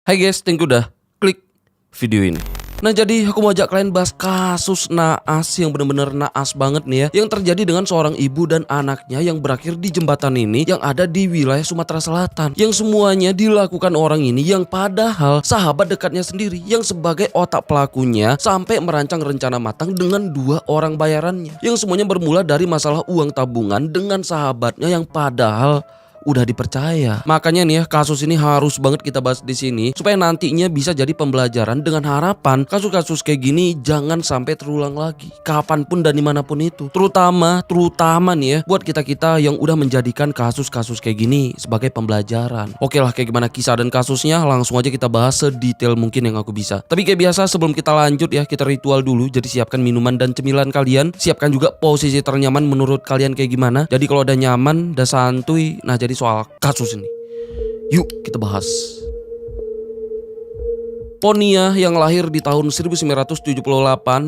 Hai guys, thank you udah klik video ini. Nah jadi aku mau ajak kalian bahas kasus naas yang bener-bener naas banget nih ya, yang terjadi dengan seorang ibu dan anaknya yang berakhir di jembatan ini yang ada di wilayah Sumatera Selatan. Yang semuanya dilakukan orang ini yang padahal sahabat dekatnya sendiri yang sebagai otak pelakunya sampai merancang rencana matang dengan 2 orang bayarannya. Yang semuanya bermula dari masalah uang tabungan dengan sahabatnya yang padahal udah dipercaya. Makanya nih ya, kasus ini harus banget kita bahas di sini supaya nantinya bisa jadi pembelajaran dengan harapan kasus-kasus kayak gini jangan sampai terulang lagi kapanpun dan dimanapun itu. Terutama nih ya buat kita-kita yang udah menjadikan kasus-kasus kayak gini sebagai pembelajaran. Oke lah, kayak gimana kisah dan kasusnya langsung aja kita bahas sedetail mungkin yang aku bisa. Tapi kayak biasa sebelum kita lanjut ya, kita ritual dulu. Jadi siapkan minuman dan cemilan kalian. Siapkan juga posisi ternyaman menurut kalian kayak gimana. Jadi kalau udah nyaman, udah santuy, nah jadi soal kasus ini, yuk kita bahas. Ponia yang lahir di tahun 1978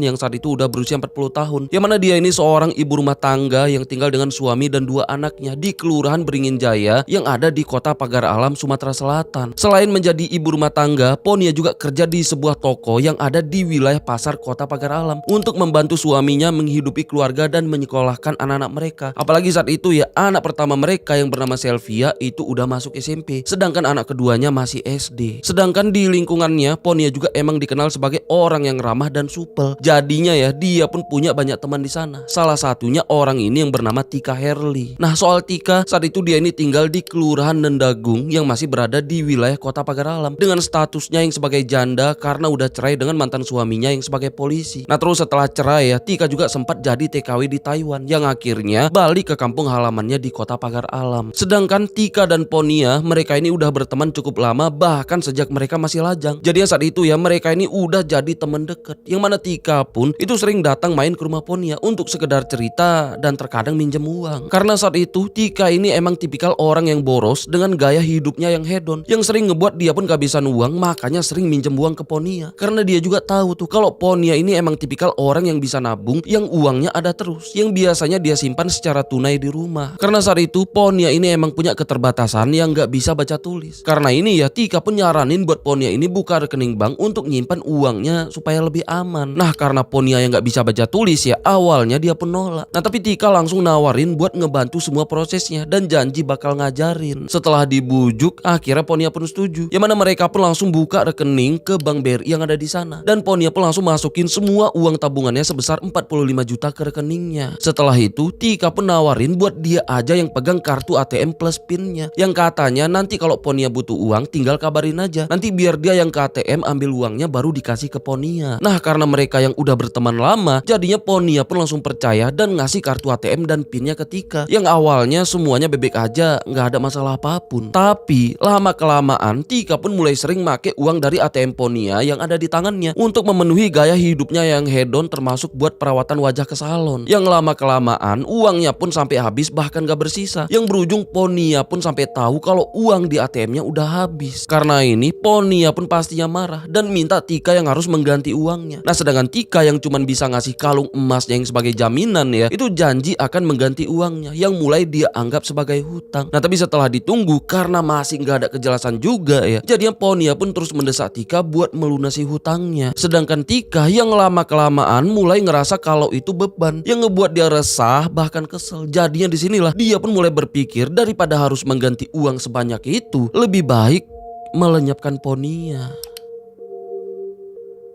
yang saat itu udah berusia 40 tahun. Yang mana dia ini seorang ibu rumah tangga yang tinggal dengan suami dan 2 anaknya di Kelurahan Beringin Jaya yang ada di Kota Pagar Alam, Sumatera Selatan. Selain menjadi ibu rumah tangga, Ponia juga kerja di sebuah toko yang ada di wilayah pasar Kota Pagar Alam untuk membantu suaminya menghidupi keluarga dan menyekolahkan anak-anak mereka. Apalagi saat itu ya, anak pertama mereka yang bernama Selvia itu udah masuk SMP, sedangkan anak keduanya masih SD. Sedangkan di lingkungannya Ponia juga emang dikenal sebagai orang yang ramah dan supel. Jadinya ya dia pun punya banyak teman di sana. Salah satunya orang ini yang bernama Tika Herli. Nah soal Tika, saat itu dia ini tinggal di Kelurahan Nendagung yang masih berada di wilayah Kota Pagar Alam dengan statusnya yang sebagai janda karena udah cerai dengan mantan suaminya yang sebagai polisi. Nah terus setelah cerai ya, Tika juga sempat jadi TKW di Taiwan yang akhirnya balik ke kampung halamannya di Kota Pagar Alam. Sedangkan Tika dan Ponia mereka ini udah berteman cukup lama, bahkan sejak mereka masih lajang. Jadi saat itu ya mereka ini udah jadi teman dekat, yang mana Tika pun itu sering datang main ke rumah Ponia untuk sekedar cerita dan terkadang minjem uang. Karena saat itu Tika ini emang tipikal orang yang boros dengan gaya hidupnya yang hedon, yang sering ngebuat dia pun kehabisan uang, makanya sering minjem uang ke Ponia. Karena dia juga tahu tuh kalau Ponia ini emang tipikal orang yang bisa nabung, yang uangnya ada terus, yang biasanya dia simpan secara tunai di rumah. Karena saat itu Ponia ini emang punya keterbatasan yang gak bisa baca tulis. Karena ini ya Tika pun nyaranin buat Ponia ini buka rekening bank untuk nyimpan uangnya supaya lebih aman. Nah karena Ponia yang gak bisa baca tulis ya, awalnya dia pun nolak. Nah tapi Tika langsung nawarin buat ngebantu semua prosesnya dan janji bakal ngajarin. Setelah dibujuk, akhirnya Ponia pun setuju. Yang mana mereka pun langsung buka rekening ke Bank BRI yang ada di sana. Dan Ponia pun langsung masukin semua uang tabungannya sebesar 45 juta ke rekeningnya. Setelah itu Tika pun nawarin buat dia aja yang pegang kartu ATM plus pinnya, yang katanya nanti kalau Ponia butuh uang tinggal kabarin aja, nanti biar dia yang ke ATM ambil uangnya baru dikasih ke Ponia. Nah karena mereka yang udah berteman lama, jadinya Ponia pun langsung percaya dan ngasih kartu ATM dan pinnya ke Tika. Yang awalnya semuanya bebek aja, nggak ada masalah apapun. Tapi lama kelamaan Tika pun mulai sering make uang dari ATM Ponia yang ada di tangannya untuk memenuhi gaya hidupnya yang hedon, termasuk buat perawatan wajah ke salon. Yang lama kelamaan uangnya pun sampai habis, bahkan gak bersisa. Yang berujung Ponia pun sampai tahu kalau uang di ATM-nya udah habis. Karena ini Ponia pun pastinya marah dan minta Tika yang harus mengganti uangnya. Nah sedangkan Tika yang cuman bisa ngasih kalung emasnya yang sebagai jaminan ya, itu janji akan mengganti uangnya yang mulai dia anggap sebagai hutang. Nah tapi setelah ditunggu karena masih nggak ada kejelasan juga ya, jadinya Ponia pun terus mendesak Tika buat melunasi hutangnya. Sedangkan Tika yang lama kelamaan mulai ngerasa kalau itu beban yang ngebuat dia resah bahkan kesel. Jadinya disinilah dia pun mulai berpikir daripada harus mengganti uang sebanyak itu, lebih baik melenyapkan Ponia.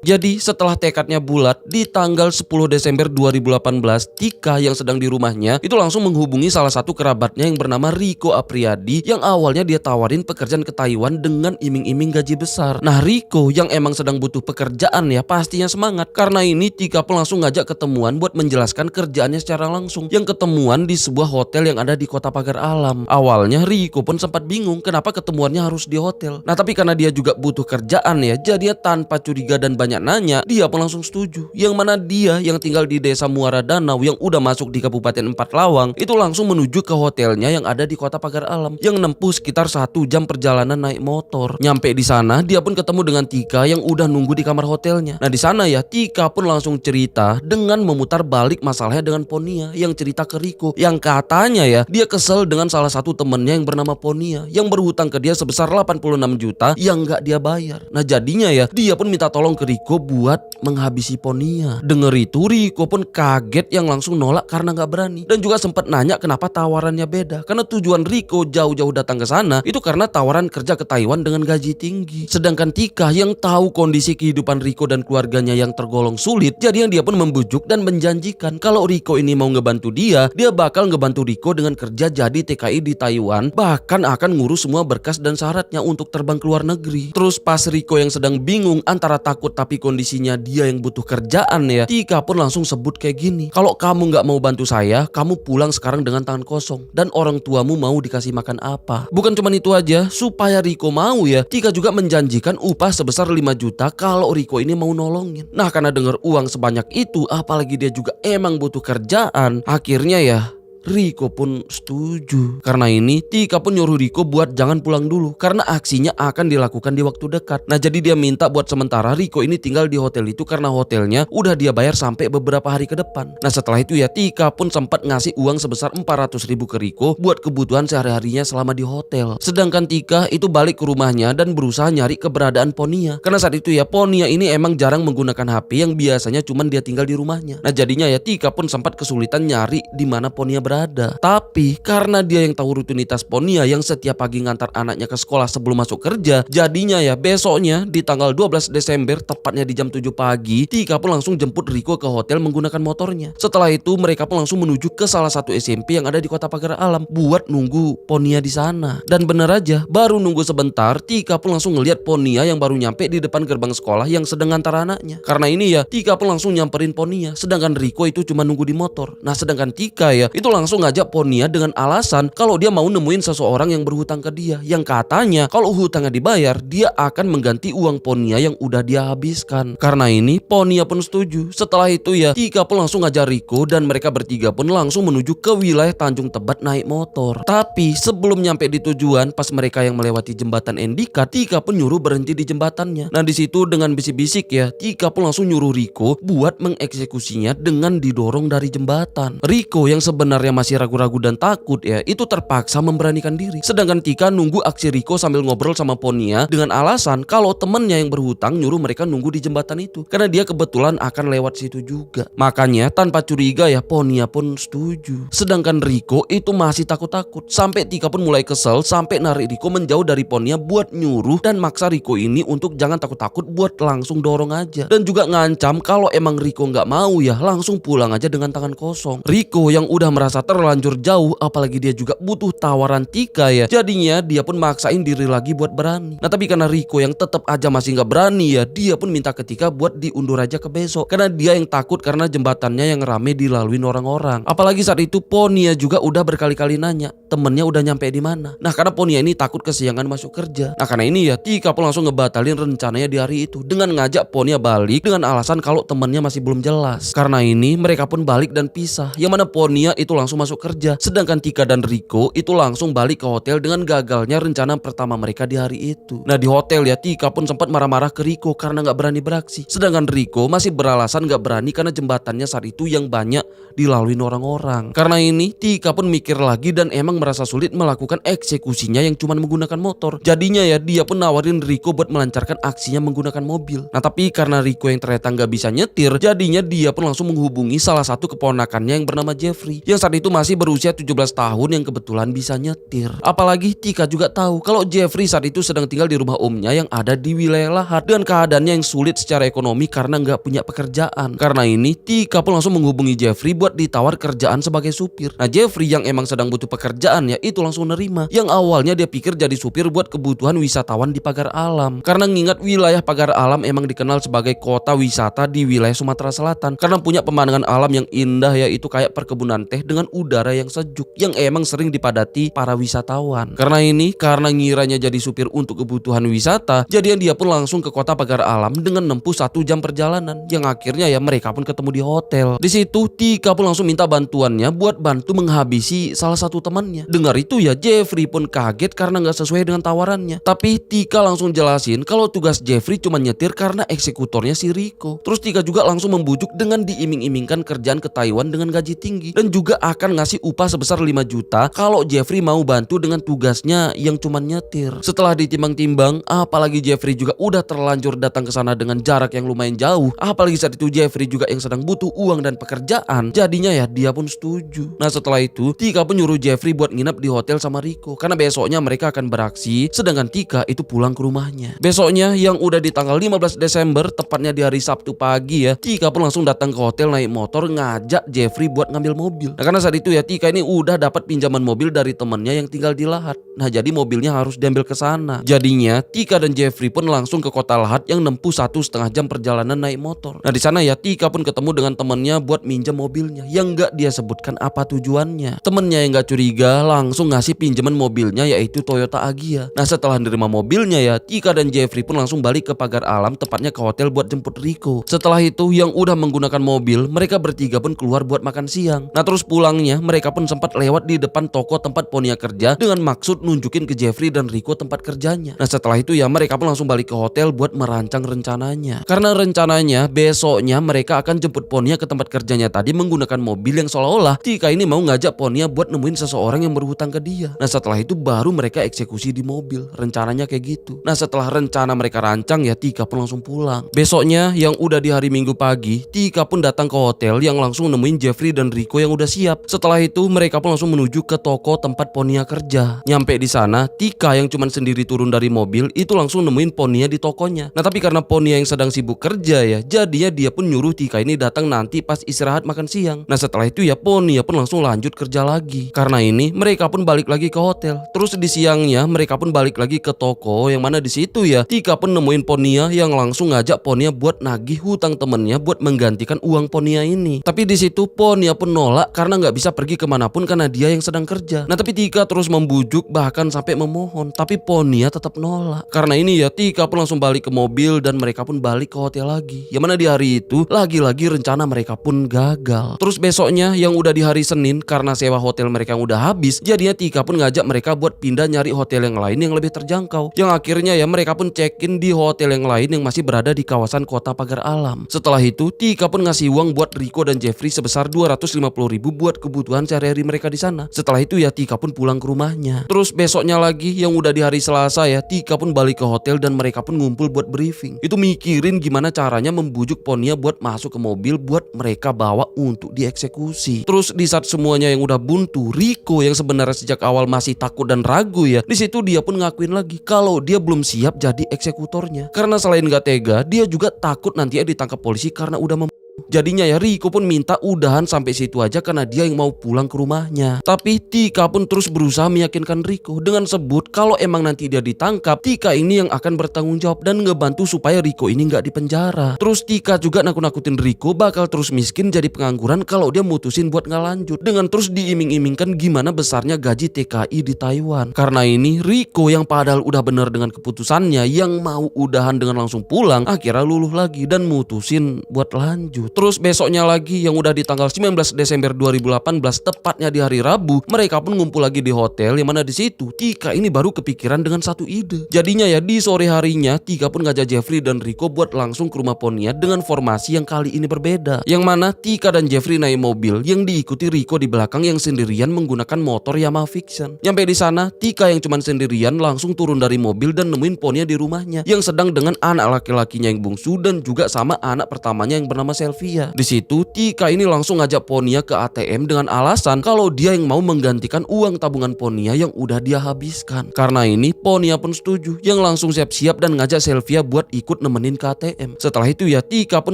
Jadi setelah tekadnya bulat, di tanggal 10 Desember 2018, Tika yang sedang di rumahnya itu langsung menghubungi salah satu kerabatnya yang bernama Riko Apriyadi, yang awalnya dia tawarin pekerjaan ke Taiwan dengan iming-iming gaji besar. Nah Riko yang emang sedang butuh pekerjaan ya pastinya semangat. Karena ini Tika pun langsung ngajak ketemuan buat menjelaskan kerjaannya secara langsung, yang ketemuan di sebuah hotel yang ada di Kota Pagar Alam. Awalnya Riko pun sempat bingung kenapa ketemuannya harus di hotel. Nah tapi karena dia juga butuh kerjaan ya, jadinya tanpa curiga dan banyak nanya, dia pun langsung setuju. Yang mana dia yang tinggal di desa Muara Danau yang udah masuk di Kabupaten Empat Lawang itu langsung menuju ke hotelnya yang ada di Kota Pagar Alam yang nempuh sekitar 1 jam perjalanan naik motor. Nyampe di sana dia pun ketemu dengan Tika yang udah nunggu di kamar hotelnya. Nah di sana ya Tika pun langsung cerita dengan memutar balik masalahnya dengan Ponia yang cerita ke Riko yang katanya ya dia kesel dengan salah satu temennya yang bernama Ponia yang berhutang ke dia sebesar 86 juta yang gak dia bayar. Nah jadinya ya dia pun minta tolong ke Riko buat menghabisi Ponia. Denger itu Riko pun kaget yang langsung nolak karena gak berani dan juga sempat nanya kenapa tawarannya beda. Karena tujuan Riko jauh-jauh datang ke sana itu karena tawaran kerja ke Taiwan dengan gaji tinggi. Sedangkan Tika yang tahu kondisi kehidupan Riko dan keluarganya yang tergolong sulit, jadi yang dia pun membujuk dan menjanjikan kalau Riko ini mau ngebantu dia bakal ngebantu Riko dengan kerja jadi TKI di Taiwan, bahkan akan ngurus semua berkas dan syaratnya untuk terbang ke luar negeri. Terus pas Riko yang sedang bingung antara takut tapi kondisinya dia yang butuh kerjaan ya, Tika pun langsung sebut kayak gini, kalau kamu nggak mau bantu saya, kamu pulang sekarang dengan tangan kosong dan orang tuamu mau dikasih makan apa. Bukan cuma itu aja, supaya Riko mau ya, Tika juga menjanjikan upah sebesar 5 juta kalau Riko ini mau nolongin. Nah karena denger uang sebanyak itu, apalagi dia juga emang butuh kerjaan, akhirnya ya Riko pun setuju. Karena ini Tika pun nyuruh Riko buat jangan pulang dulu karena aksinya akan dilakukan di waktu dekat. Nah jadi dia minta buat sementara Riko ini tinggal di hotel itu karena hotelnya udah dia bayar sampai beberapa hari ke depan. Nah setelah itu ya Tika pun sempat ngasih uang sebesar 400 ribu ke Riko buat kebutuhan sehari-harinya selama di hotel. Sedangkan Tika itu balik ke rumahnya dan berusaha nyari keberadaan Ponia. Karena saat itu ya Ponia ini emang jarang menggunakan HP yang biasanya cuman dia tinggal di rumahnya. Nah jadinya ya Tika pun sempat kesulitan nyari di mana Ponia berada. Tapi karena dia yang tahu rutinitas Ponia yang setiap pagi ngantar anaknya ke sekolah sebelum masuk kerja, jadinya ya besoknya di tanggal 12 Desember tepatnya di jam 7 pagi, Tika pun langsung jemput Riko ke hotel menggunakan motornya. Setelah itu mereka pun langsung menuju ke salah satu SMP yang ada di Kota Pagar Alam buat nunggu Ponia di sana. Dan bener aja, baru nunggu sebentar Tika pun langsung ngeliat Ponia yang baru nyampe di depan gerbang sekolah yang sedang ngantar anaknya. Karena ini ya Tika pun langsung nyamperin Ponia, sedangkan Riko itu cuma nunggu di motor. Nah sedangkan Tika ya itu langsung ngajak Ponia dengan alasan kalau dia mau nemuin seseorang yang berhutang ke dia, yang katanya kalau hutangnya dibayar dia akan mengganti uang Ponia yang udah dia habiskan. Karena ini Ponia pun setuju. Setelah itu ya Tika pun langsung ngajak Riko dan mereka bertiga pun langsung menuju ke wilayah Tanjung Tebet naik motor. Tapi sebelum nyampe di tujuan, pas mereka yang melewati jembatan Endika, Tika pun nyuruh berhenti di jembatannya. Nah di situ dengan bisik-bisik ya Tika pun langsung nyuruh Riko buat mengeksekusinya dengan didorong dari jembatan. Riko yang sebenarnya masih ragu-ragu dan takut ya itu terpaksa memberanikan diri. Sedangkan Tika nunggu aksi Riko sambil ngobrol sama Ponia dengan alasan kalau temennya yang berhutang nyuruh mereka nunggu di jembatan itu karena dia kebetulan akan lewat situ juga. Makanya tanpa curiga ya Ponia pun setuju. Sedangkan Riko itu masih takut-takut sampai Tika pun mulai kesel sampai narik Riko menjauh dari Ponia buat nyuruh dan maksa Riko ini untuk jangan takut-takut buat langsung dorong aja. Dan juga ngancam kalau emang Riko nggak mau ya langsung pulang aja dengan tangan kosong. Riko yang udah merasa terlanjur jauh, apalagi dia juga butuh tawaran Tika ya, jadinya dia pun maksain diri lagi buat berani. Nah tapi karena Riko yang tetap aja masih nggak berani ya, dia pun minta ke Tika buat diundur aja ke besok karena dia yang takut karena jembatannya yang rame dilaluin orang-orang. Apalagi saat itu Ponia juga udah berkali-kali nanya temennya udah nyampe di mana. Nah karena Ponia ini takut kesiangan masuk kerja. Nah karena ini ya Tika pun langsung ngebatalin rencananya di hari itu dengan ngajak Ponia balik dengan alasan kalau temennya masih belum jelas. Karena ini mereka pun balik dan pisah, yang mana Ponia itu langsung masuk kerja, sedangkan Tika dan Riko itu langsung balik ke hotel dengan gagalnya rencana pertama mereka di hari itu. Nah di hotel ya Tika pun sempat marah-marah ke Riko karena nggak berani beraksi, sedangkan Riko masih beralasan nggak berani karena jembatannya saat itu yang banyak dilalui orang-orang. Karena ini Tika pun mikir lagi dan emang merasa sulit melakukan eksekusinya yang cuma menggunakan motor. Jadinya ya dia pun nawarin Riko buat melancarkan aksinya menggunakan mobil. Nah tapi karena Riko yang ternyata nggak bisa nyetir, jadinya dia pun langsung menghubungi salah satu keponakannya yang bernama Jeffrey yang saat itu masih berusia 17 tahun yang kebetulan bisa nyetir. Apalagi Tika juga tahu kalau Jeffrey saat itu sedang tinggal di rumah omnya yang ada di wilayah Lahat dengan keadaannya yang sulit secara ekonomi karena nggak punya pekerjaan. Karena ini Tika pun langsung menghubungi Jeffrey buat ditawar kerjaan sebagai supir. Nah Jeffrey yang emang sedang butuh pekerjaan ya itu langsung nerima. Yang awalnya dia pikir jadi supir buat kebutuhan wisatawan di Pagar Alam. Karena ngingat wilayah Pagar Alam emang dikenal sebagai kota wisata di wilayah Sumatera Selatan karena punya pemandangan alam yang indah ya, itu kayak perkebunan teh dengan dengan udara yang sejuk yang emang sering dipadati para wisatawan. Karena ngiranya jadi supir untuk kebutuhan wisata, jadinya dia pun langsung ke kota Pagar Alam dengan menempuh 1 jam perjalanan, yang akhirnya ya mereka pun ketemu di hotel. Di situ Tika pun langsung minta bantuannya buat bantu menghabisi salah satu temannya. Dengar itu ya Jeffrey pun kaget karena nggak sesuai dengan tawarannya. Tapi Tika langsung jelasin kalau tugas Jeffrey cuma nyetir karena eksekutornya si Rico. Terus Tika juga langsung membujuk dengan diiming-imingkan kerjaan ke Taiwan dengan gaji tinggi dan juga akan ngasih upah sebesar 5 juta kalau Jeffrey mau bantu dengan tugasnya yang cuma nyetir. Setelah ditimbang-timbang, apalagi Jeffrey juga udah terlanjur datang ke sana dengan jarak yang lumayan jauh, apalagi saat itu Jeffrey juga yang sedang butuh uang dan pekerjaan, jadinya ya dia pun setuju. Nah setelah itu Tika pun nyuruh Jeffrey buat nginep di hotel sama Rico karena besoknya mereka akan beraksi, sedangkan Tika itu pulang ke rumahnya. Besoknya yang udah di tanggal 15 Desember, tepatnya di hari Sabtu pagi ya, Tika pun langsung datang ke hotel naik motor ngajak Jeffrey buat ngambil mobil. Nah karena saat itu ya Tika ini udah dapat pinjaman mobil dari temennya yang tinggal di Lahat. Nah jadi mobilnya harus diambil ke sana. Jadinya Tika dan Jeffrey pun langsung ke kota Lahat yang nempuh 1,5 jam perjalanan naik motor. Nah di sana ya Tika pun ketemu dengan temennya buat minjem mobilnya yang nggak dia sebutkan apa tujuannya. Temennya yang nggak curiga langsung ngasih pinjaman mobilnya yaitu Toyota Agya. Nah setelah nerima mobilnya ya Tika dan Jeffrey pun langsung balik ke Pagar Alam, tepatnya ke hotel buat jemput Rico. Setelah itu yang udah menggunakan mobil, mereka bertiga pun keluar buat makan siang. Nah terus pulangnya mereka pun sempat lewat di depan toko tempat Ponia kerja dengan maksud nunjukin ke Jeffrey dan Rico tempat kerjanya. Nah setelah itu ya mereka pun langsung balik ke hotel buat merancang rencananya. Karena rencananya besoknya mereka akan jemput Ponia ke tempat kerjanya tadi menggunakan mobil yang seolah-olah Tika ini mau ngajak Ponia buat nemuin seseorang yang berhutang ke dia. Nah setelah itu baru mereka eksekusi di mobil. Rencananya kayak gitu. Nah setelah rencana mereka rancang ya Tika pun langsung pulang. Besoknya yang udah di hari Minggu pagi, Tika pun datang ke hotel yang langsung nemuin Jeffrey dan Rico yang udah siap. Setelah itu mereka pun langsung menuju ke toko tempat Ponia kerja. Nyampe di sana, Tika yang cuman sendiri turun dari mobil itu langsung nemuin Ponia di tokonya. Nah tapi karena Ponia yang sedang sibuk kerja ya, jadinya dia pun nyuruh Tika ini datang nanti pas istirahat makan siang. Nah setelah itu ya Ponia pun langsung lanjut kerja lagi. Karena ini mereka pun balik lagi ke hotel. Terus di siangnya mereka pun balik lagi ke toko yang mana di situ ya Tika pun nemuin Ponia yang langsung ngajak Ponia buat nagih hutang temennya buat menggantikan uang Ponia ini. Tapi di situ Ponia pun nolak karena nggak bisa pergi kemanapun karena dia yang sedang kerja. Nah tapi Tika terus membujuk bahkan sampai memohon, tapi Ponia tetap nolak. Karena ini ya Tika pun langsung balik ke mobil dan mereka pun balik ke hotel lagi. Yang mana di hari itu lagi-lagi rencana mereka pun gagal. Terus besoknya yang udah di hari Senin, karena sewa hotel mereka yang udah habis, jadinya Tika pun ngajak mereka buat pindah nyari hotel yang lain yang lebih terjangkau. Yang akhirnya ya mereka pun check-in di hotel yang lain yang masih berada di kawasan kota Pagar Alam. Setelah itu Tika pun ngasih uang buat Rico dan Jeffrey sebesar 250.000 buat kebutuhan sehari-hari mereka di sana. Setelah itu ya Tika pun pulang ke rumahnya. Terus besoknya lagi yang udah di hari Selasa ya Tika pun balik ke hotel dan mereka pun ngumpul buat briefing. Itu mikirin gimana caranya membujuk Ponia buat masuk ke mobil buat mereka bawa untuk dieksekusi. Terus di saat semuanya yang udah buntu, Rico yang sebenarnya sejak awal masih takut dan ragu ya, di situ dia pun ngakuin lagi kalau dia belum siap jadi eksekutornya. Karena selain gak tega, dia juga takut nanti ditangkap polisi karena udah Jadinya ya Rico pun minta udahan sampai situ aja karena dia yang mau pulang ke rumahnya. Tapi Tika pun terus berusaha meyakinkan Rico dengan sebut kalau emang nanti dia ditangkap, Tika ini yang akan bertanggung jawab dan ngebantu supaya Rico ini nggak dipenjara. Terus Tika juga nakut-nakutin Rico bakal terus miskin jadi pengangguran kalau dia mutusin buat nggak lanjut, dengan terus diiming-imingkan gimana besarnya gaji TKI di Taiwan. Karena ini Rico yang padahal udah bener dengan keputusannya yang mau udahan dengan langsung pulang, akhirnya luluh lagi dan mutusin buat lanjut. Terus besoknya lagi yang udah di tanggal 19 Desember 2018, tepatnya di hari Rabu, mereka pun ngumpul lagi di hotel yang mana di situ Tika ini baru kepikiran dengan satu ide. Jadinya ya di sore harinya Tika pun ngajak Jeffrey dan Rico buat langsung ke rumah Ponia dengan formasi yang kali ini berbeda. Yang mana Tika dan Jeffrey naik mobil yang diikuti Rico di belakang yang sendirian menggunakan motor Yamaha Vision. Nyampe di sana Tika yang cuman sendirian langsung turun dari mobil dan nemuin Ponia di rumahnya yang sedang dengan anak laki-lakinya yang bungsu dan juga sama anak pertamanya yang bernama Selfie. Di situ Tika ini langsung ngajak Ponia ke ATM dengan alasan kalau dia yang mau menggantikan uang tabungan Ponia yang udah dia habiskan. Karena ini Ponia pun setuju, yang langsung siap-siap dan ngajak Sylvia buat ikut nemenin ke ATM. Setelah itu ya Tika pun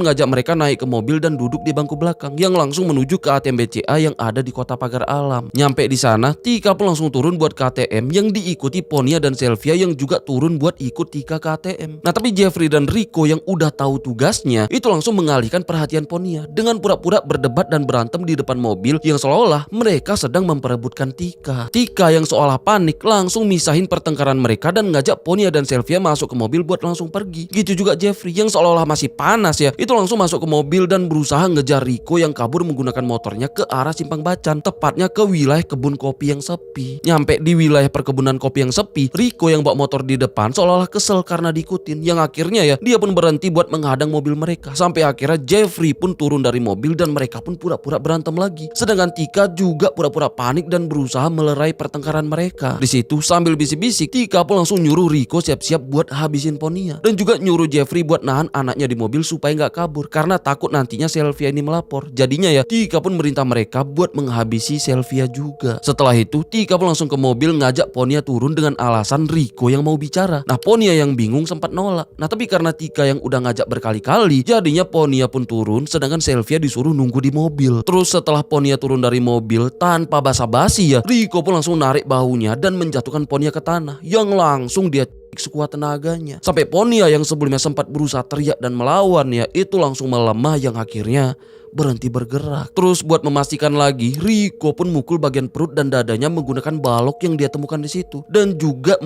ngajak mereka naik ke mobil dan duduk di bangku belakang yang langsung menuju ke ATM BCA yang ada di kota Pagar Alam. Nyampe di sana Tika pun langsung turun buat ke ATM yang diikuti Ponia dan Sylvia yang juga turun buat ikut Tika ke ATM. Nah tapi Jeffrey dan Rico yang udah tahu tugasnya itu langsung mengalihkan perhatian perhatian Ponia dengan pura-pura berdebat dan berantem di depan mobil yang seolah-olah mereka sedang memperebutkan Tika. Tika yang seolah panik langsung misahin pertengkaran mereka dan ngajak Ponia dan Sylvia masuk ke mobil buat langsung pergi. Gitu juga Jeffrey yang seolah-olah masih panas ya, itu langsung masuk ke mobil dan berusaha ngejar Rico yang kabur menggunakan motornya ke arah Simpang Bacan, tepatnya ke wilayah kebun kopi yang sepi. Nyampe di wilayah perkebunan kopi yang sepi, Rico yang bawa motor di depan seolah-olah kesel karena diikutin, yang akhirnya ya dia pun berhenti buat menghadang mobil mereka. Sampai akhirnya Jeffrey pun turun dari mobil dan mereka pun pura-pura berantem lagi. Sedangkan Tika juga pura-pura panik dan berusaha melerai pertengkaran mereka. Di situ sambil bisik-bisik, Tika pun langsung nyuruh Rico siap-siap buat habisin Ponia dan juga nyuruh Jeffrey buat nahan anaknya di mobil supaya nggak kabur karena takut nantinya Sylvia ini melapor. Jadinya ya Tika pun merintah mereka buat menghabisi Sylvia juga. Setelah itu Tika pun langsung ke mobil ngajak Ponia turun dengan alasan Rico yang mau bicara. Nah Ponia yang bingung sempat nolak. Nah tapi karena Tika yang udah ngajak berkali-kali, jadinya Ponia pun turun sedangkan Sylvia disuruh nunggu di mobil. Terus setelah Ponia turun dari mobil tanpa basa-basi ya, Rico pun langsung narik bahunya dan menjatuhkan Ponia ke tanah yang langsung dia sekuat tenaganya. Sampai Ponia yang sebelumnya sempat berusaha teriak dan melawan ya, itu langsung melemah yang akhirnya berhenti bergerak. Terus buat memastikan lagi, Rico pun mukul bagian perut dan dadanya menggunakan balok yang dia temukan di situ dan juga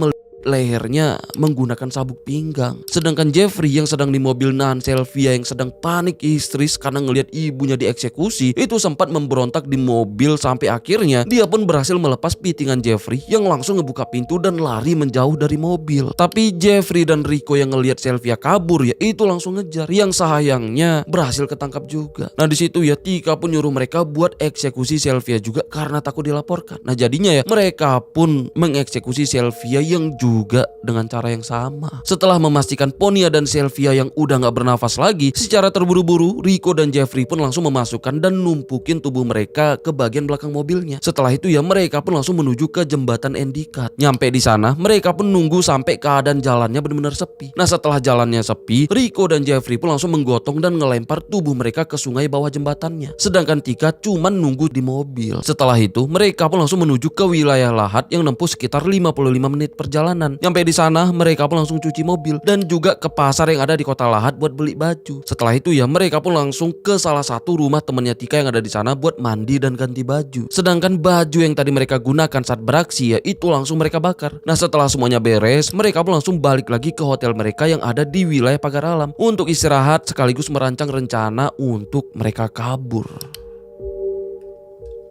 lehernya menggunakan sabuk pinggang. Sedangkan Jeffrey yang sedang di mobil nahan Sylvia yang sedang panik histeris karena ngelihat ibunya dieksekusi, itu sempat memberontak di mobil sampai akhirnya dia pun berhasil melepas pitingan Jeffrey yang langsung ngebuka pintu dan lari menjauh dari mobil. Tapi Jeffrey dan Rico yang ngelihat Sylvia kabur ya itu langsung ngejar, yang sayangnya berhasil ketangkap juga. Nah di situ ya Tika pun nyuruh mereka buat eksekusi Sylvia juga karena takut dilaporkan. Nah jadinya ya mereka pun mengeksekusi Sylvia yang juga dengan cara yang sama. Setelah memastikan Ponia dan Sylvia yang udah gak bernafas lagi, secara terburu-buru Rico dan Jeffrey pun langsung memasukkan dan numpukin tubuh mereka ke bagian belakang mobilnya. Setelah itu ya mereka pun langsung menuju ke jembatan Endicott. Nyampe di sana mereka pun nunggu sampai keadaan jalannya benar-benar sepi. Nah setelah jalannya sepi, Rico dan Jeffrey pun langsung menggotong dan ngelempar tubuh mereka ke sungai bawah jembatannya. Sedangkan Tika cuman nunggu di mobil. Setelah itu mereka pun langsung menuju ke wilayah Lahat yang nempuh sekitar 55 menit perjalanan. Nyampe di sana mereka pun langsung cuci mobil dan juga ke pasar yang ada di kota Lahat buat beli baju. Setelah itu ya mereka pun langsung ke salah satu rumah temannya Tika yang ada di sana buat mandi dan ganti baju. Sedangkan baju yang tadi mereka gunakan saat beraksi ya itu langsung mereka bakar. Nah setelah semuanya beres, mereka pun langsung balik lagi ke hotel mereka yang ada di wilayah Pagar Alam untuk istirahat sekaligus merancang rencana untuk mereka kabur.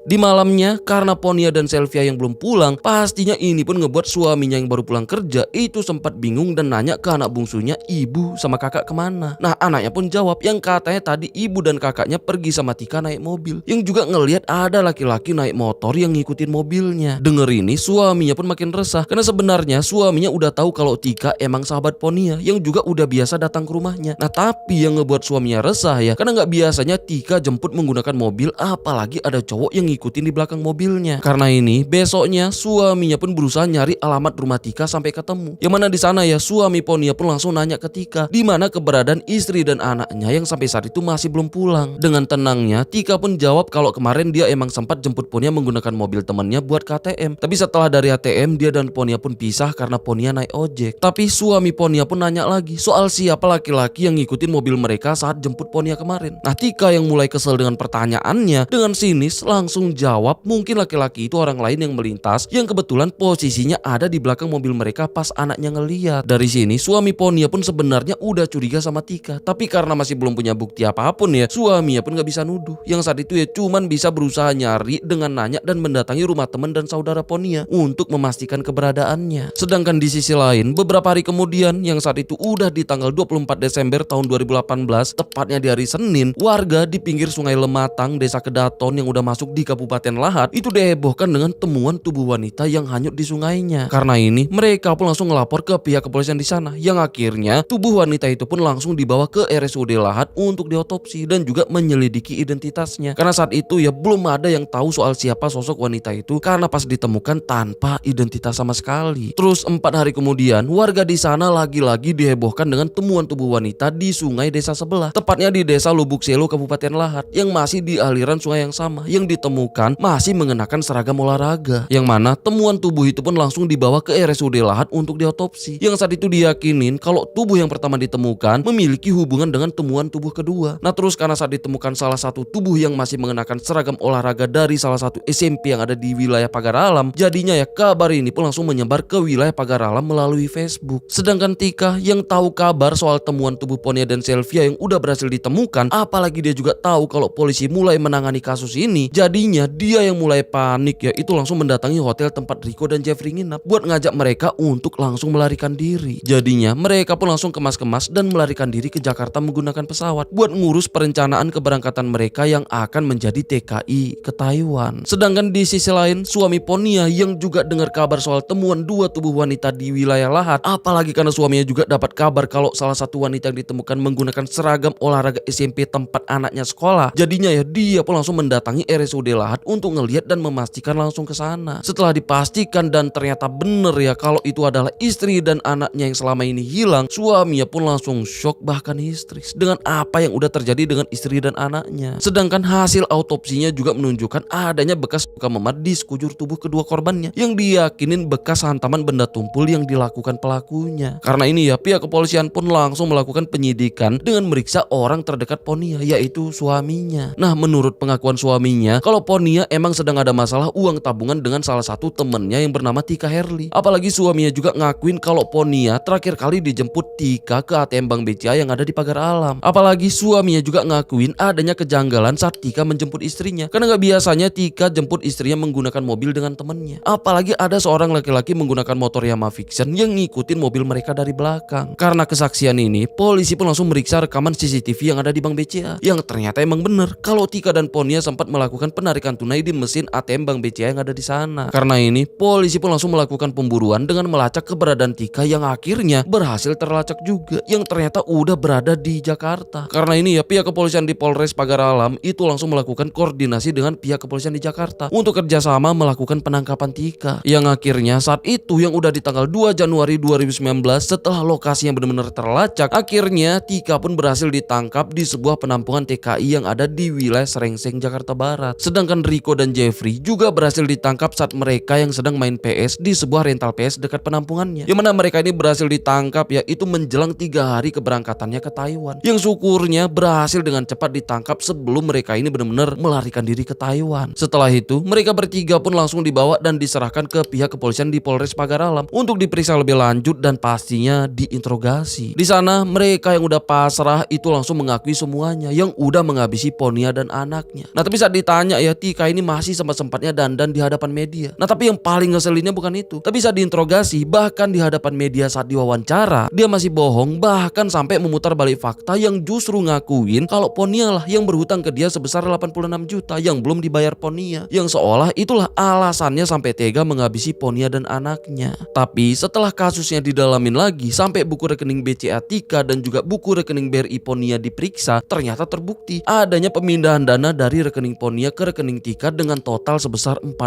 Di malamnya karena Ponia dan Sylvia yang belum pulang, pastinya ini pun ngebuat suaminya yang baru pulang kerja itu sempat bingung dan nanya ke anak bungsunya, ibu sama kakak kemana. Nah anaknya pun jawab yang katanya tadi ibu dan kakaknya pergi sama Tika naik mobil, yang juga ngelihat ada laki-laki naik motor yang ngikutin mobilnya. Denger ini suaminya pun makin resah karena sebenarnya suaminya udah tahu kalau Tika emang sahabat Ponia yang juga udah biasa datang ke rumahnya. Nah tapi yang ngebuat suaminya resah ya karena gak biasanya Tika jemput menggunakan mobil, apalagi ada cowok yang ngikutin di belakang mobilnya. Karena ini besoknya suaminya pun berusaha nyari alamat rumah Tika sampai ketemu. Yang mana di sana ya suami Ponia pun langsung nanya ke Tika di mana keberadaan istri dan anaknya yang sampai saat itu masih belum pulang. Dengan tenangnya Tika pun jawab kalau kemarin dia emang sempat jemput Ponia menggunakan mobil temannya buat ke ATM. Tapi setelah dari ATM dia dan Ponia pun pisah karena Ponia naik ojek. Tapi suami Ponia pun nanya lagi soal siapa laki-laki yang ngikutin mobil mereka saat jemput Ponia kemarin. Nah Tika yang mulai kesel dengan pertanyaannya dengan sinis langsung jawab mungkin laki-laki itu orang lain yang melintas yang kebetulan posisinya ada di belakang mobil mereka pas anaknya ngeliat. Dari sini suami Ponia pun sebenarnya udah curiga sama Tika, tapi karena masih belum punya bukti apapun ya suaminya pun gak bisa nuduh. Yang saat itu ya cuman bisa berusaha nyari dengan nanya dan mendatangi rumah teman dan saudara Ponia untuk memastikan keberadaannya. Sedangkan di sisi lain beberapa hari kemudian yang saat itu udah di tanggal 24 Desember tahun 2018 tepatnya di hari Senin, warga di pinggir sungai Lematang desa Kedaton yang udah masuk di Kabupaten Lahat itu dihebohkan dengan temuan tubuh wanita yang hanyut di sungainya. Karena ini mereka pun langsung ngelapor ke pihak kepolisian di sana, yang akhirnya tubuh wanita itu pun langsung dibawa ke RSUD Lahat untuk diotopsi dan juga menyelidiki identitasnya. Karena saat itu ya belum ada yang tahu soal siapa sosok wanita itu karena pas ditemukan tanpa identitas sama sekali. Terus 4 hari kemudian warga di sana lagi-lagi dihebohkan dengan temuan tubuh wanita di sungai desa sebelah, tepatnya di desa Lubuk Selo Kabupaten Lahat yang masih di aliran sungai yang sama yang ditemukan ditemukan masih mengenakan seragam olahraga. Yang mana temuan tubuh itu pun langsung dibawa ke RSUD Lahat untuk diotopsi. Yang saat itu diyakinin kalau tubuh yang pertama ditemukan memiliki hubungan dengan temuan tubuh kedua. Nah terus karena saat ditemukan salah satu tubuh yang masih mengenakan seragam olahraga dari salah satu SMP yang ada di wilayah Pagar Alam, jadinya ya kabar ini pun langsung menyebar ke wilayah Pagar Alam melalui Facebook. Sedangkan Tika yang tahu kabar soal temuan tubuh Ponia dan Sylvia yang udah berhasil ditemukan, apalagi dia juga tahu kalau polisi mulai menangani kasus ini, jadinya dia yang mulai panik ya, itu langsung mendatangi hotel tempat Rico dan Jeffrey nginap buat ngajak mereka untuk langsung melarikan diri. Jadinya mereka pun langsung kemas-kemas dan melarikan diri ke Jakarta menggunakan pesawat buat ngurus perencanaan keberangkatan mereka yang akan menjadi TKI ke Taiwan. Sedangkan di sisi lain, suami Ponia yang juga dengar kabar soal temuan dua tubuh wanita di wilayah Lahat, apalagi karena suaminya juga dapat kabar kalau salah satu wanita yang ditemukan menggunakan seragam olahraga SMP tempat anaknya sekolah, jadinya ya dia pun langsung mendatangi RSUD Lahat untuk ngelihat dan memastikan langsung ke sana. Setelah dipastikan dan ternyata bener ya kalau itu adalah istri dan anaknya yang selama ini hilang, suaminya pun langsung shock bahkan histeris dengan apa yang udah terjadi dengan istri dan anaknya. Sedangkan hasil autopsinya juga menunjukkan adanya bekas luka memar di sekujur tubuh kedua korbannya yang diyakinin bekas hantaman benda tumpul yang dilakukan pelakunya. Karena ini ya pihak kepolisian pun langsung melakukan penyidikan dengan meriksa orang terdekat Ponia, yaitu suaminya. Nah menurut pengakuan suaminya, kalau Ponia emang sedang ada masalah uang tabungan dengan salah satu temennya yang bernama Tika Herli. Apalagi suaminya juga ngakuin kalau Ponia terakhir kali dijemput Tika ke ATM Bank BCA yang ada di Pagar Alam. Apalagi suaminya juga ngakuin adanya kejanggalan saat Tika menjemput istrinya, karena gak biasanya Tika jemput istrinya menggunakan mobil dengan temennya. Apalagi ada seorang laki-laki menggunakan motor Yamaha Vision yang ngikutin mobil mereka dari belakang. Karena kesaksian ini, polisi pun langsung meriksa rekaman CCTV yang ada di Bank BCA, yang ternyata emang bener kalau Tika dan Ponia sempat melakukan penarikan tunai di mesin ATM Bank BCA yang ada di sana. Karena ini, polisi pun langsung melakukan pemburuan dengan melacak keberadaan Tika yang akhirnya berhasil terlacak juga, yang ternyata udah berada di Jakarta. Karena ini ya pihak kepolisian di Polres Pagar Alam itu langsung melakukan koordinasi dengan pihak kepolisian di Jakarta untuk kerjasama melakukan penangkapan Tika, yang akhirnya saat itu yang udah di tanggal 2 Januari 2019 setelah lokasi yang benar-benar terlacak, akhirnya Tika pun berhasil ditangkap di sebuah penampungan TKI yang ada di wilayah Serengseng, Jakarta Barat. Sedangkan Rico dan Jeffrey juga berhasil ditangkap saat mereka yang sedang main PS di sebuah rental PS dekat penampungannya, yang mana mereka ini berhasil ditangkap yaitu menjelang 3 hari keberangkatannya ke Taiwan, yang syukurnya berhasil dengan cepat ditangkap sebelum mereka ini benar-benar melarikan diri ke Taiwan. Setelah itu mereka bertiga pun langsung dibawa dan diserahkan ke pihak kepolisian di Polres Pagar Alam untuk diperiksa lebih lanjut dan pastinya diinterogasi. Di sana mereka yang udah pasrah itu langsung mengakui semuanya yang udah menghabisi Ponia dan anaknya. Nah tapi saat ditanya ya, Tika ini masih sempat-sempatnya dandan di hadapan media. Nah tapi yang paling ngeselinnya bukan itu, tapi saat diinterogasi bahkan di hadapan media saat diwawancara dia masih bohong, bahkan sampai memutar balik fakta yang justru ngakuin kalau Ponia lah yang berhutang ke dia sebesar 86 juta yang belum dibayar Ponia, yang seolah itulah alasannya sampai tega menghabisi Ponia dan anaknya. Tapi setelah kasusnya didalamin lagi sampai buku rekening BCA Tika dan juga buku rekening BRI Ponia diperiksa, ternyata terbukti adanya pemindahan dana dari rekening Ponia ke rekening Tika dengan total sebesar 45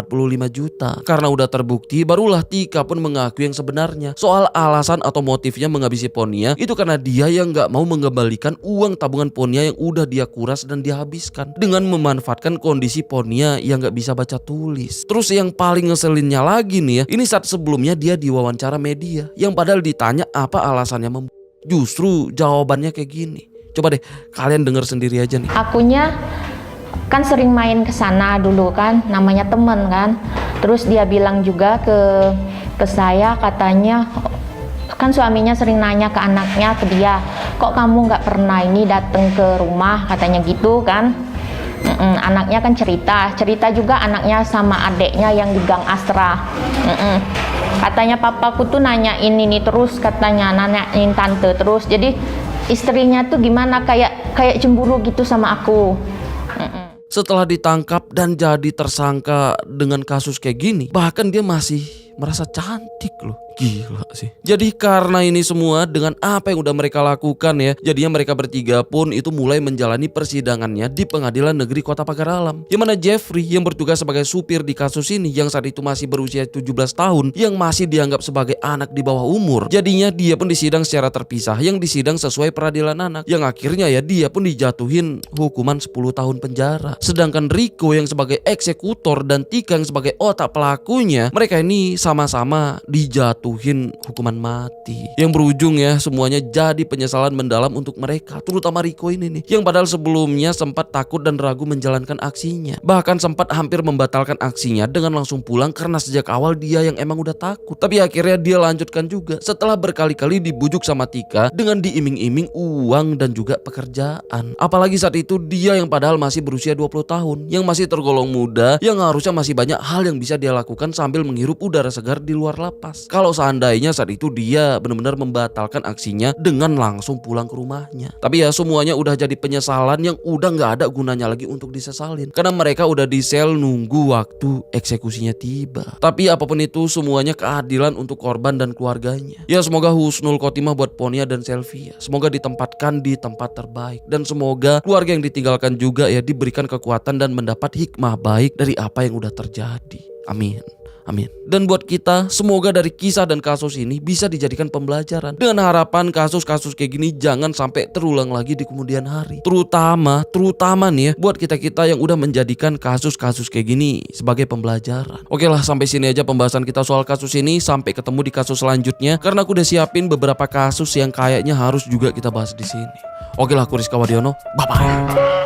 juta. Karena udah terbukti, barulah Tika pun mengakui yang sebenarnya soal alasan atau motifnya menghabisi Ponia itu karena dia yang gak mau mengembalikan uang tabungan Ponia yang udah dia kuras dan dia habiskan dengan memanfaatkan kondisi Ponia yang gak bisa baca tulis. Terus yang paling ngeselinnya lagi nih ya, ini saat sebelumnya dia diwawancara media yang padahal ditanya apa alasannya justru jawabannya kayak gini. Coba deh kalian denger sendiri aja nih. Akunya kan sering main ke sana dulu kan, namanya temen kan. Terus dia bilang juga ke saya, katanya kan suaminya sering nanya ke anaknya, ke dia, kok kamu nggak pernah ini datang ke rumah, katanya gitu kan. Anaknya kan cerita juga anaknya sama adeknya yang di Gang Astra. Katanya papaku tuh nanyain ini terus, katanya nanyain tante terus. Jadi istrinya tuh gimana, kayak cemburu gitu sama aku. Setelah ditangkap dan jadi tersangka dengan kasus kayak gini, bahkan dia masih merasa cantik loh. Gila sih. Jadi karena ini semua dengan apa yang udah mereka lakukan ya, jadinya mereka bertiga pun itu mulai menjalani persidangannya di Pengadilan Negeri Kota Pagar Alam. Yang mana Jeffrey yang bertugas sebagai supir di kasus ini yang saat itu masih berusia 17 tahun yang masih dianggap sebagai anak di bawah umur. Jadinya dia pun disidang secara terpisah yang disidang sesuai peradilan anak. Yang akhirnya ya dia pun dijatuhin hukuman 10 tahun penjara. Sedangkan Rico yang sebagai eksekutor dan Tika yang sebagai otak pelakunya, mereka ini sama-sama dijatuhin hukuman mati. Yang berujung ya semuanya jadi penyesalan mendalam untuk mereka, terutama Rico ini nih, yang padahal sebelumnya sempat takut dan ragu menjalankan aksinya. Bahkan sempat hampir membatalkan aksinya dengan langsung pulang karena sejak awal dia yang emang udah takut. Tapi akhirnya dia lanjutkan juga setelah berkali-kali dibujuk sama Tika dengan diiming-iming uang dan juga pekerjaan. Apalagi saat itu dia yang padahal masih berusia 20 tahun, yang masih tergolong muda, yang harusnya masih banyak hal yang bisa dia lakukan sambil menghirup udara segar di luar lapas. Kalau seandainya saat itu dia benar-benar membatalkan aksinya dengan langsung pulang ke rumahnya. Tapi ya semuanya udah jadi penyesalan yang udah gak ada gunanya lagi untuk disesalin, karena mereka udah di sel nunggu waktu eksekusinya tiba. Tapi apapun itu semuanya keadilan untuk korban dan keluarganya. Ya semoga husnul khotimah buat Ponia dan Sylvia. Semoga ditempatkan di tempat terbaik, dan semoga keluarga yang ditinggalkan juga ya diberikan kekuatan dan mendapat hikmah baik dari apa yang udah terjadi. Amin. Amin. Dan buat kita, semoga dari kisah dan kasus ini bisa dijadikan pembelajaran. Dengan harapan kasus-kasus kayak gini jangan sampai terulang lagi di kemudian hari. Terutama nih ya, buat kita-kita yang udah menjadikan kasus-kasus kayak gini sebagai pembelajaran. Oke lah, sampai sini aja pembahasan kita soal kasus ini. Sampai ketemu di kasus selanjutnya, karena aku udah siapin beberapa kasus yang kayaknya harus juga kita bahas di sini. Oke lah, aku Rizka Wadiono. Bye-bye.